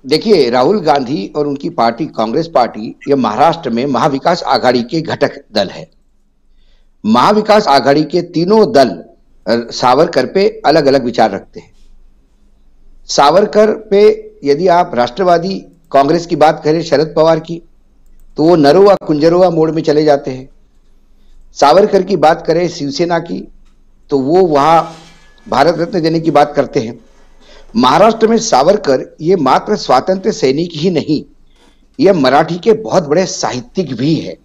देखिए, राहुल गांधी और उनकी पार्टी कांग्रेस पार्टी ये महाराष्ट्र में महाविकास आघाड़ी के घटक दल है। महाविकास आघाड़ी के तीनों दल सावरकर पे अलग अलग विचार रखते हैं। सावरकर पे यदि आप राष्ट्रवादी कांग्रेस की बात करें, शरद पवार की, तो वो नरोवा कुंजरोवा मोड़ में चले जाते हैं। सावरकर की बात करें शिवसेना की, तो वो वहां भारत रत्न देने की बात करते हैं। महाराष्ट्र में सावरकर ये मात्र स्वातंत्र्य सैनिक ही नहीं, ये मराठी के बहुत बड़े साहित्यिक भी है।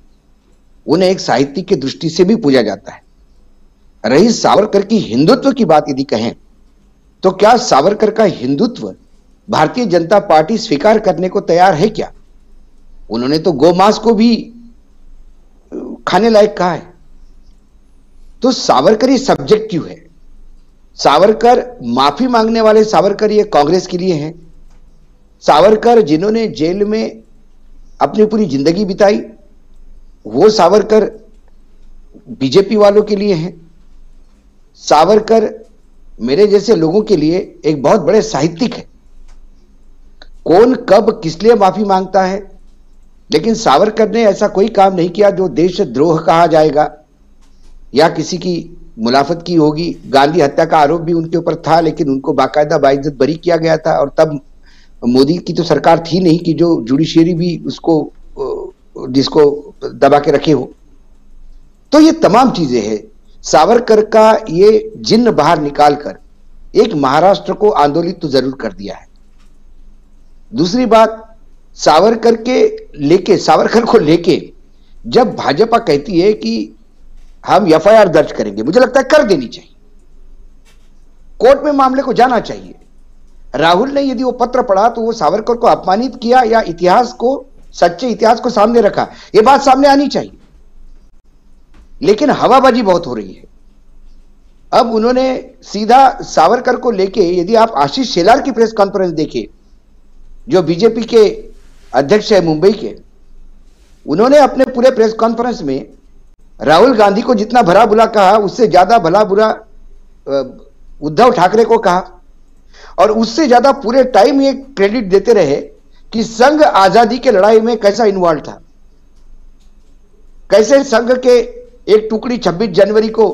उन्हें एक साहित्यिक की दृष्टि से भी पूजा जाता है। रही सावरकर की हिंदुत्व की बात यदि कहें, तो क्या सावरकर का हिंदुत्व भारतीय जनता पार्टी स्वीकार करने को तैयार है क्या? उन्होंने तो गोमांस को भी खाने लायक कहा है। तो सावरकर ये सब्जेक्ट क्यों है? सावरकर माफी मांगने वाले सावरकर ये कांग्रेस के लिए हैं। सावरकर जिन्होंने जेल में अपनी पूरी जिंदगी बिताई, वो सावरकर बीजेपी वालों के लिए हैं। सावरकर मेरे जैसे लोगों के लिए एक बहुत बड़े साहित्यिक है। कौन कब किस लिए माफी मांगता है, लेकिन सावरकर ने ऐसा कोई काम नहीं किया जो देशद्रोह कहा जाएगा या किसी की मुलाफत की होगी। गांधी हत्या का आरोप भी उनके ऊपर था, लेकिन उनको बाकायदा बाइज्जत बरी किया गया था। और तब मोदी की तो सरकार थी नहीं कि जो जुडिशियरी भी उसको जिसको दबा के रखे हो। तो ये तमाम चीजें हैं। सावरकर का ये जिन्न बाहर निकालकर एक महाराष्ट्र को आंदोलित तो जरूर कर दिया है। दूसरी बात, सावरकर को लेके जब भाजपा कहती है कि हम एफआईआर दर्ज करेंगे, मुझे लगता है कर देनी चाहिए, कोर्ट में मामले को जाना चाहिए। राहुल ने यदि वो पत्र पढ़ा तो वो सावरकर को अपमानित किया या इतिहास को, सच्चे इतिहास को सामने रखा, ये बात सामने आनी चाहिए। लेकिन हवाबाजी बहुत हो रही है। अब उन्होंने सीधा सावरकर को लेके, यदि आप आशीष शेलार की प्रेस कॉन्फ्रेंस देखें, जो बीजेपी के अध्यक्ष है मुंबई के, उन्होंने अपने पूरे प्रेस कॉन्फ्रेंस में राहुल गांधी को जितना भला बुरा कहा, उससे ज्यादा भला बुरा उद्धव ठाकरे को कहा। और उससे ज्यादा पूरे टाइम ये क्रेडिट देते रहे कि संघ आजादी के लड़ाई में कैसा इन्वॉल्व था, कैसे संघ के एक टुकड़ी 26 जनवरी को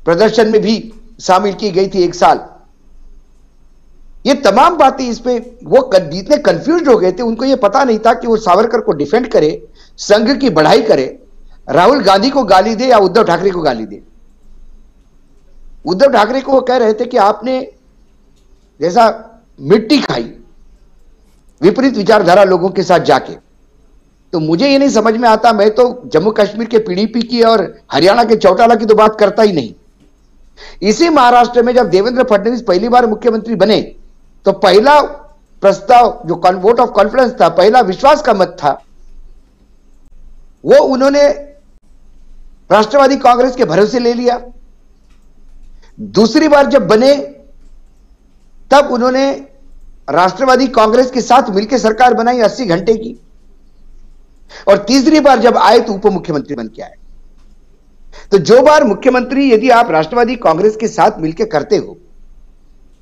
प्रदर्शन में भी शामिल की गई थी एक साल। ये तमाम बातें इस पे वो जितने कंफ्यूज हो गए थे, उनको ये पता नहीं था कि वो सावरकर को डिफेंड करे, संघ की बढ़ाई करे, राहुल गांधी को गाली दे या उद्धव ठाकरे को गाली दे। उद्धव ठाकरे को वो कह रहे थे कि आपने जैसा मिट्टी खाई विपरीत विचारधारा लोगों के साथ जाके। तो मुझे ये नहीं समझ में आता, मैं तो जम्मू कश्मीर के पीडीपी की और हरियाणा के चौटाला की तो बात करता ही नहीं। इसी महाराष्ट्र में जब देवेंद्र फडणवीस पहली बार मुख्यमंत्री बने, तो पहला प्रस्ताव जो वोट ऑफ कॉन्फिडेंस था, पहला विश्वास का मत था, वो उन्होंने राष्ट्रवादी कांग्रेस के भरोसे ले लिया। दूसरी बार जब बने, तब उन्होंने राष्ट्रवादी कांग्रेस के साथ मिलकर सरकार बनाई 80 घंटे की। और तीसरी बार जब आए तो उप मुख्यमंत्री बन के आए। तो जो बार मुख्यमंत्री यदि आप राष्ट्रवादी कांग्रेस के साथ मिलकर करते हो,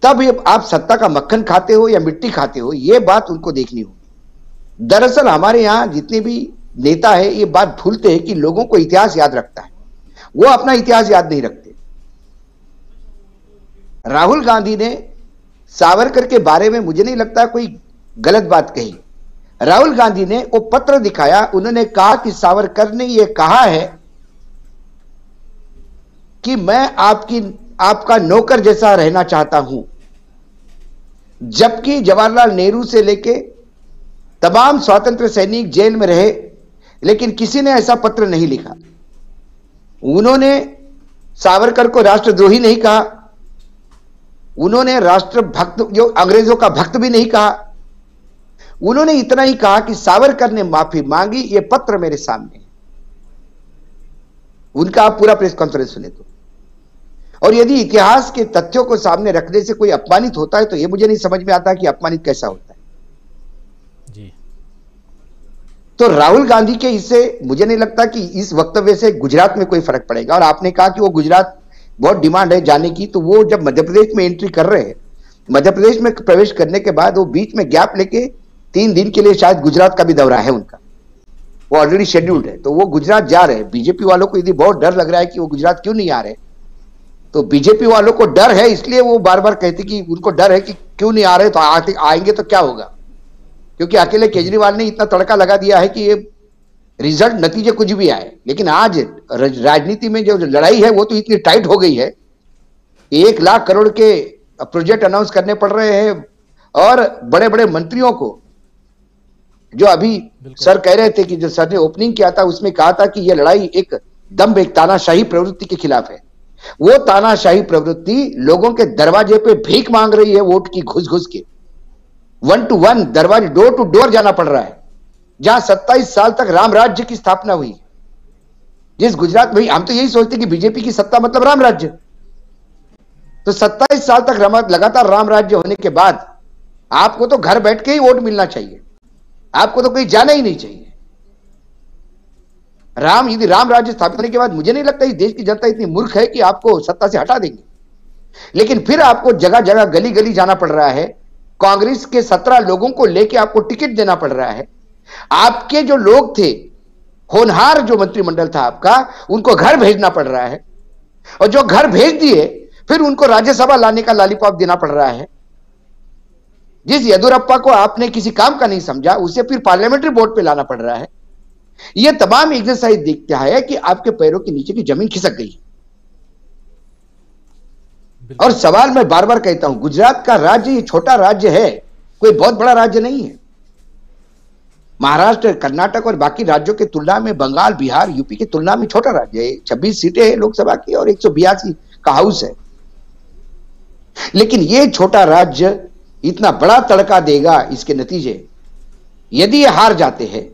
तब आप सत्ता का मक्खन खाते हो या मिट्टी खाते हो, यह बात उनको देखनी होगी। दरअसल हमारे यहां जितने भी नेता है, ये बात भूलते हैं कि लोगों को इतिहास याद रखता है, वो अपना इतिहास याद नहीं रखते। राहुल गांधी ने सावरकर के बारे में मुझे नहीं लगता कोई गलत बात कही। राहुल गांधी ने वो पत्र दिखाया, उन्होंने कहा कि सावरकर ने यह कहा है कि मैं आपका नौकर जैसा रहना चाहता हूं। जबकि जवाहरलाल नेहरू से लेके तमाम स्वतंत्र सैनिक जेल में रहे, लेकिन किसी ने ऐसा पत्र नहीं लिखा। उन्होंने सावरकर को राष्ट्रद्रोही नहीं कहा, उन्होंने राष्ट्रभक्त, जो अंग्रेजों का भक्त भी नहीं कहा। उन्होंने इतना ही कहा कि सावरकर ने माफी मांगी, यह पत्र मेरे सामने है। उनका आप पूरा प्रेस कॉन्फ्रेंस सुने तो। और यदि इतिहास के तथ्यों को सामने रखने से कोई अपमानित होता है, तो यह मुझे नहीं समझ में आता कि अपमानित कैसा होता है जी। तो राहुल गांधी के इससे मुझे नहीं लगता कि इस वक्तव्य से गुजरात में कोई फर्क पड़ेगा। और आपने कहा कि वो गुजरात बहुत डिमांड है जाने की, तो वो जब मध्य प्रदेश में एंट्री कर रहे हैं, मध्य प्रदेश में प्रवेश करने के बाद वो बीच में गैप लेके 3 दिन के लिए शायद गुजरात का भी दौरा है उनका, वो ऑलरेडी शेड्यूल्ड है, तो वो गुजरात जा रहे हैं। बीजेपी वालों को यदि बहुत डर लग रहा है कि वो गुजरात क्यों नहीं आ रहे, तो बीजेपी वालों को डर है, इसलिए वो बार बार कहते कि उनको डर है कि क्यों नहीं आ रहे, तो आएंगे तो क्या होगा, क्योंकि अकेले केजरीवाल ने इतना तड़का लगा दिया है कि ये रिजल्ट नतीजे कुछ भी आए। लेकिन आज राजनीति में जो लड़ाई है वो तो इतनी टाइट हो गई है, 1 लाख करोड़ के प्रोजेक्ट अनाउंस करने पड़ रहे हैं, और बड़े बड़े मंत्रियों को, जो अभी सर कह रहे थे कि जो सर ने ओपनिंग किया था उसमें कहा था कि यह लड़ाई एक तानाशाही प्रवृत्ति के खिलाफ है, वो तानाशाही प्रवृत्ति लोगों के दरवाजे पे भीख मांग रही है, वोट की घुस घुस के 1 to 1 दरवाजे, डोर टू डोर जाना पड़ रहा है। जहां 27 साल तक राम राज्य की स्थापना हुई, जिस गुजरात में, हम तो यही सोचते कि बीजेपी की सत्ता मतलब राम राज्य, तो 27 साल तक लगातार राम राज्य होने के बाद आपको तो घर बैठ के ही वोट मिलना चाहिए, आपको तो कहीं जाना ही नहीं चाहिए। यदि राम राज्य स्थापित होने के बाद मुझे नहीं लगता इस देश की जनता इतनी मूर्ख है कि आपको सत्ता से हटा देंगे, लेकिन फिर आपको जगह जगह गली गली जाना पड़ रहा है, कांग्रेस के 17 लोगों को लेके आपको टिकट देना पड़ रहा है। आपके जो लोग थे, होनहार जो मंत्रिमंडल था आपका, उनको घर भेजना पड़ रहा है, और जो घर भेज दिए फिर उनको राज्यसभा लाने का लॉलीपॉप देना पड़ रहा है। जिस येदुरप्पा को आपने किसी काम का नहीं समझा, उसे फिर पार्लियामेंट्री बोर्ड पे लाना पड़ रहा है। यह तमाम एक्सरसाइज दिखता है कि आपके पैरों के नीचे की जमीन खिसक गई। और सवाल मैं बार बार कहता हूं, गुजरात का राज्य ये छोटा राज्य है, कोई बहुत बड़ा राज्य नहीं है। महाराष्ट्र, कर्नाटक और बाकी राज्यों की तुलना में, बंगाल, बिहार, यूपी की तुलना में छोटा राज्य है। 26 सीटें हैं लोकसभा की और 182 का हाउस है। लेकिन ये छोटा राज्य इतना बड़ा तड़का देगा, इसके नतीजे यदि ये हार जाते हैं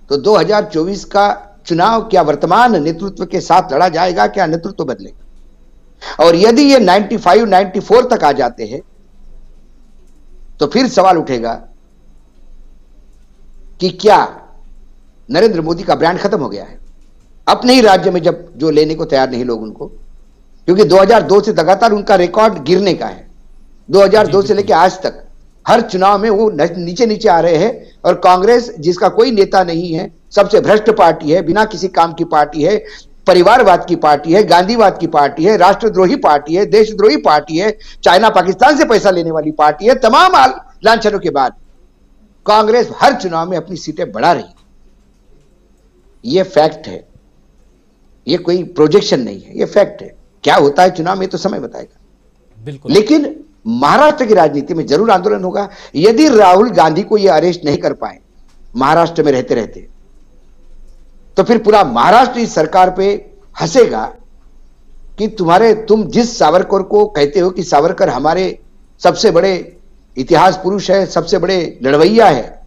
तो 2024 का चुनाव क्या वर्तमान नेतृत्व के साथ लड़ा जाएगा, क्या नेतृत्व बदलेगा? और यदि ये 95, 94 तक आ जाते हैं तो फिर सवाल उठेगा कि क्या नरेंद्र मोदी का ब्रांड खत्म हो गया है अपने ही राज्य में, जब जो लेने को तैयार नहीं लोग उनको, क्योंकि 2002 से लगातार उनका रिकॉर्ड गिरने का है। 2002 से लेकर आज तक हर चुनाव में वो नीचे नीचे आ रहे हैं, और कांग्रेस जिसका कोई नेता नहीं है, सबसे भ्रष्ट पार्टी है, बिना किसी काम की पार्टी है, परिवारवाद की पार्टी है, गांधीवाद की पार्टी है, राष्ट्रद्रोही पार्टी है, देशद्रोही पार्टी है, चाइना पाकिस्तान से पैसा लेने वाली पार्टी है। तमाम लांछनों के बाद कांग्रेस हर चुनाव में अपनी सीटें बढ़ा रही है। यह फैक्ट है, यह कोई प्रोजेक्शन नहीं है, यह फैक्ट है। क्या होता है चुनाव में तो समय बताएगा। बिल्कुल। लेकिन महाराष्ट्र की राजनीति में जरूर आंदोलन होगा। यदि राहुल गांधी को यह अरेस्ट नहीं कर पाए महाराष्ट्र में रहते रहते, तो फिर पूरा महाराष्ट्र इस सरकार पे हंसेगा कि तुम जिस सावरकर को कहते हो कि सावरकर हमारे सबसे बड़े इतिहास पुरुष है, सबसे बड़े लड़वैया है,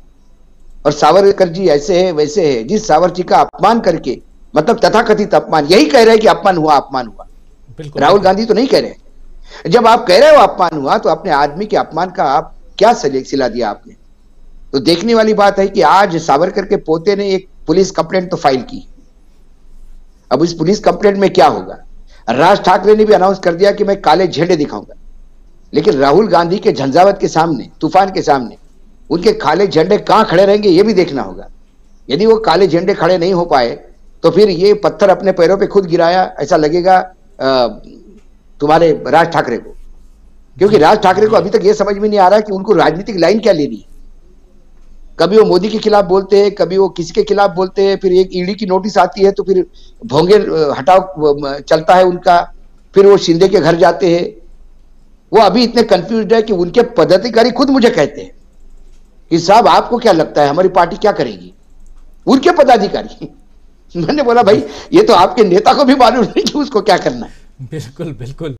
और सावरकर जी ऐसे है वैसे है, जिस सावरकर जी का अपमान करके, मतलब तथाकथित अपमान, यही कह रहे हैं कि अपमान हुआ, अपमान हुआ। राहुल गांधी तो नहीं कह रहे। जब आप कह रहे हो अपमान हुआ, तो अपने आदमी के अपमान का आप क्या सिला दिया आपने? तो देखने वाली बात है कि आज सावरकर के पोते ने एक पुलिस कंप्लेंट तो फाइल की। अब इस पुलिस कंप्लेंट में क्या होगा? राज ठाकरे ने भी अनाउंस कर दिया कि मैं काले झंडे दिखाऊंगा, लेकिन राहुल गांधी के झंझावत के सामने, तूफान के सामने, उनके काले झंडे कहां खड़े रहेंगे यह भी देखना होगा। यदि वो काले झंडे खड़े नहीं हो पाए तो फिर ये पत्थर अपने पैरों पे खुद गिराया ऐसा लगेगा तुम्हारे राज ठाकरे को, क्योंकि राज ठाकरे को अभी तक यह समझ में नहीं आ रहा कि उनको राजनीतिक लाइन क्या लेनी है। कभी वो मोदी के खिलाफ बोलते हैं, कभी वो किसी के खिलाफ बोलते हैं, फिर एक ईडी की नोटिस आती है तो फिर भोंगे हटाओ चलता है उनका, फिर वो शिंदे के घर जाते हैं। वो अभी इतने कंफ्यूज्ड है कि उनके पदाधिकारी खुद मुझे कहते हैं कि साहब आपको क्या लगता है हमारी पार्टी क्या करेगी? उनके पदाधिकारी। मैंने बोला भाई ये तो आपके नेता को भी मालूम नहीं कि उसको क्या करना है। बिल्कुल बिल्कुल।